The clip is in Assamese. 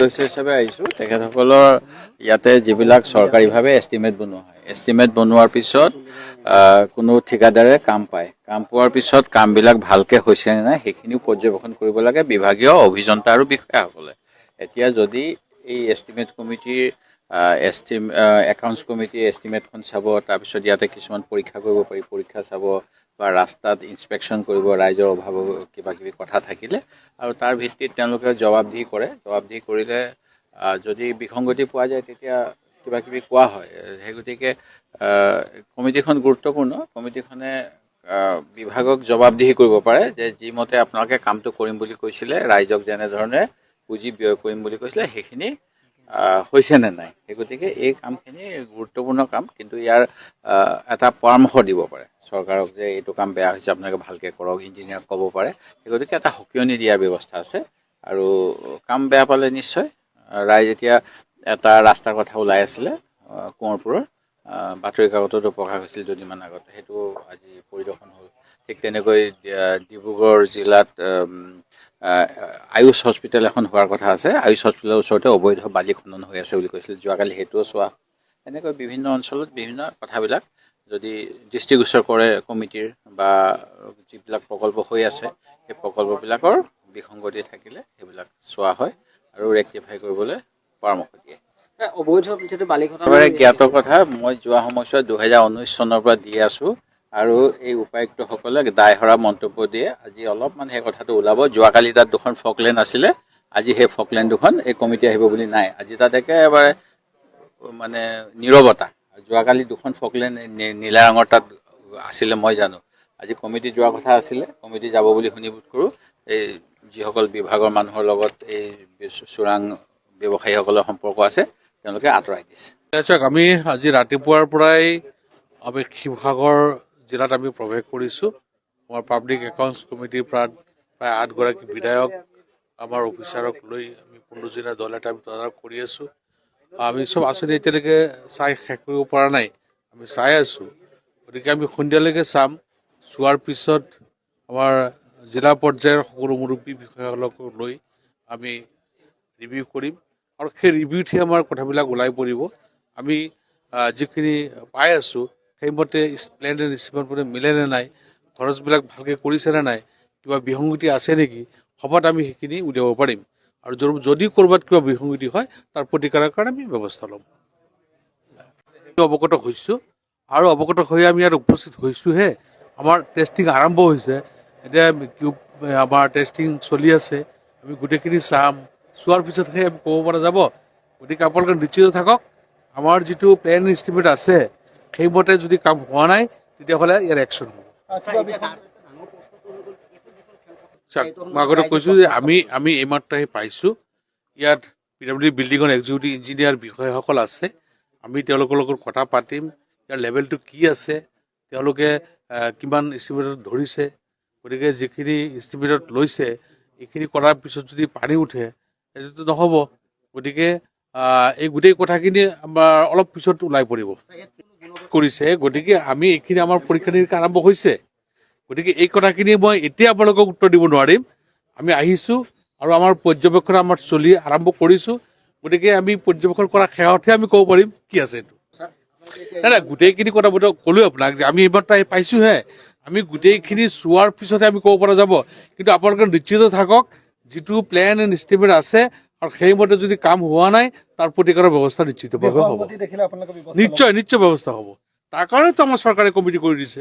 সদস্য হিচাপে আহিছোঁ। তেখেতসকলৰ ইয়াতে যিবিলাক চৰকাৰীভাৱে এষ্টিমেট বনোৱা হয়, এষ্টিমেট বনোৱাৰ পিছত কোনো ঠিকাদাৰে কাম পায়। কাম পোৱাৰ পিছত কামবিলাক ভালকৈ হৈছে নে নাই সেইখিনিও পৰ্যবেক্ষণ কৰিব লাগে বিভাগীয় অভিযন্তা আৰু বিষয়াসকলে। এতিয়া যদি এই এষ্টিমেট কমিটিৰ একাউণ্টছ কমিটিয়ে এষ্টিমেটখন চাব, তাৰপিছত ইয়াতে কিছুমান পৰীক্ষা কৰিব পাৰি, পৰীক্ষা চাব বা ৰাস্তাত ইনস্পেকশ্যন কৰিব ৰাইজৰ অভাৱ কিবা কিবি কথা থাকিলে, আৰু তাৰ ভিত্তিত তেওঁলোকে জবাবদিহি কৰে। জবাবদিহি কৰিলে যদি বিসংগতি পোৱা যায় তেতিয়া কিবা কিবি কোৱা হয়। সেই গতিকে কমিটিখন গুৰুত্বপূৰ্ণ। কমিটিখনে বিভাগক জবাবদিহি কৰিব পাৰে যে যিমতে আপোনালোকে কামটো কৰিম বুলি কৈছিলে, ৰাইজক যেনেধৰণে পুঁজি ব্যয় কৰিম বুলি কৈছিলে সেইখিনি হৈছে নে নাই। সেই গতিকে এই কামখিনি গুৰুত্বপূৰ্ণ কাম, কিন্তু ইয়াৰ এটা পৰামৰ্শ দিব পাৰে চৰকাৰক যে এইটো কাম বেয়া হৈছে, আপোনালোকে ভালকৈ কৰক, ইঞ্জিনিয়াৰক ক'ব পাৰে। সেই গতিকে এটা সকিয়নি দিয়াৰ ব্যৱস্থা আছে। আৰু কাম বেয়া পালে নিশ্চয় ৰাইজ, এতিয়া এটা ৰাস্তাৰ কথা ওলাই আছিলে কোঁৱৰপুৰৰ, বাতৰি কাকততো প্ৰকাশ হৈছিল দুদিনমান আগতে, সেইটো আজি পৰিদৰ্শন হ'ল। ঠিক তেনেকৈ ডিব্ৰুগড় জিলাত আয়ুষ হস্পিটেল এখন হোৱাৰ কথা আছে। আয়ুষ হস্পিটেলৰ ওচৰতে অবৈধ বালি খনন হৈ আছে বুলি কৈছিল, যোৱাকালি সেইটোও চোৱা। এনেকৈ বিভিন্ন অঞ্চলত বিভিন্ন কথাবিলাক যদি দৃষ্টিগোচৰ কৰে কমিটিৰ বা যিবিলাক প্ৰকল্প হৈ আছে সেই প্ৰকল্পবিলাকৰ বিসংগতি থাকিলে সেইবিলাক চোৱা হয় আৰু ৰেক্টিফাই কৰিবলৈ পৰামৰ্শ দিয়ে। অবৈধ যিটো বালি খনন একেবাৰে জ্ঞাত কথা, মই যোৱা সময়ছোৱাত 2019 চনৰ পৰা দি আছোঁ আৰু এই উপায়ুক্তসকলে দায়হৰা মন্তব্য দিয়ে। আজি অলপমান সেই কথাটো ওলাব। যোৱাকালি তাত দুখন ফকলেণ্ড আছিলে, আজি সেই ফকলেণ্ড দুখন এই কমিটি আহিব বুলি নাই। আজি তাত একেবাৰে মানে নীৰৱতা। যোৱাকালি দুখন ফকলেণ্ড নীলা ৰঙৰ তাত আছিলে মই জানো, আজি কমিটি যোৱাৰ কথা আছিলে, কমিটি যাব বুলি শুনি বোধ কৰোঁ এই যিসকল বিভাগৰ মানুহৰ লগত এই চোৰাং ব্যৱসায়ীসকলৰ সম্পৰ্ক আছে তেওঁলোকে আঁতৰাই দিছে। চাওক, আমি আজি ৰাতিপুৱাৰ পৰাই আমি শিৱসাগৰ জিলাত আমি প্ৰৱেশ কৰিছোঁ। আমাৰ পাব্লিক একাউণ্টছ কমিটিৰ প্ৰায় 8গৰাকী বিধায়ক, আমাৰ অফিচাৰক লৈ আমি 15জনীয়া দল এটা আমি তদাৰক কৰি আছোঁ। আমি চব আঁচনি এতিয়ালৈকে চাই শেষ কৰিব পৰা নাই, আমি চাই আছোঁ। গতিকে আমি সন্ধিয়ালৈকে চাম। চোৱাৰ পিছত আমাৰ জিলা পৰ্যায়ৰ সকলো মুৰব্বী বিষয়াসকলক লৈ আমি ৰিভিউ কৰিম আৰু সেই ৰিভিউতহে আমাৰ কথাবিলাক ওলাই পৰিব। আমি যিখিনি পাই আছোঁ সেইমতে প্লেন এণ্ড এষ্টিমেট মতে মিলে নে নাই, খৰচবিলাক ভালকৈ কৰিছে নে নাই, কিবা বিসংগতি আছে নেকি, সভাত আমি সেইখিনি উলিয়াব পাৰিম। আৰু যদি ক'ৰবাত কিবা বিসংগতি হয় তাৰ প্ৰতিকাৰৰ কাৰণে আমি ব্যৱস্থা ল'ম। অৱগত হৈছোঁ আৰু অৱগত হৈ আমি ইয়াত উপস্থিত হৈছোঁহে। আমাৰ টেষ্টিং আৰম্ভ হৈছে, এতিয়া আমাৰ টেষ্টিং চলি আছে। আমি গোটেইখিনি চাম, চোৱাৰ পিছতহে আমি ক'ব পৰা যাব। গতিকে আপোনালোকে নিশ্চিত থাকক, আমাৰ যিটো প্লেন এষ্টিমেট আছে সেইমতে যদি কাম হোৱা নাই তেতিয়াহ'লে ইয়াৰ একশ্যন হ'ব। মই আগতে কৈছোঁ যে আমি এইমাত্ৰ আহি পাইছোঁ। ইয়াত PWD বিল্ডিঙৰ এক্সিকিউটিভ ইঞ্জিনিয়াৰ বিষয়াসকল আছে। আমি তেওঁলোকৰ লগত কথা পাতিম, ইয়াৰ লেভেলটো কি আছে, তেওঁলোকে কিমান এষ্টিমেটত ধৰিছে। গতিকে যিখিনি এষ্টিমেটত লৈছে এইখিনি কৰাৰ পিছত যদি পানী উঠে সেইটোতো নহ'ব। গতিকে এই গোটেই কথাখিনি আমাৰ অলপ পিছত ওলাই পৰিব কৰিছে। গতিকে আমি এইখিনি আমাৰ পৰীক্ষা নিৰীক্ষা আৰম্ভ হৈছে। গতিকে এই কথাখিনি মই এতিয়া আপোনালোকক উত্তৰ দিব নোৱাৰিম। আমি আহিছোঁ আৰু আমাৰ পৰ্যবেক্ষণ আমাৰ আৰম্ভ কৰিছোঁ। গতিকে আমি পৰ্যবেক্ষণ কৰা শেহতহে আমি ক'ব পাৰিম কি আছে এইটো। নাই, গোটেইখিনি কথা ক'লোৱে আপোনাক যে আমি এইমাত্ৰ পাইছোঁহে। আমি গোটেইখিনি চোৱাৰ পিছতহে আমি ক'ব পৰা যাব। কিন্তু আপোনালোকে নিশ্চিত থাকক, যিটো প্লেন এণ্ড এষ্টিমেট আছে আৰু সেইমতে যদি কাম হোৱা নাই তাৰ প্ৰতিকাৰৰ ব্যৱস্থা নিশ্চিতভাৱে হ'ব। নিশ্চয় ব্যৱস্থা হ'ব। তাৰ কাৰণেতো আমাৰ চৰকাৰে কমিটি কৰি দিছে।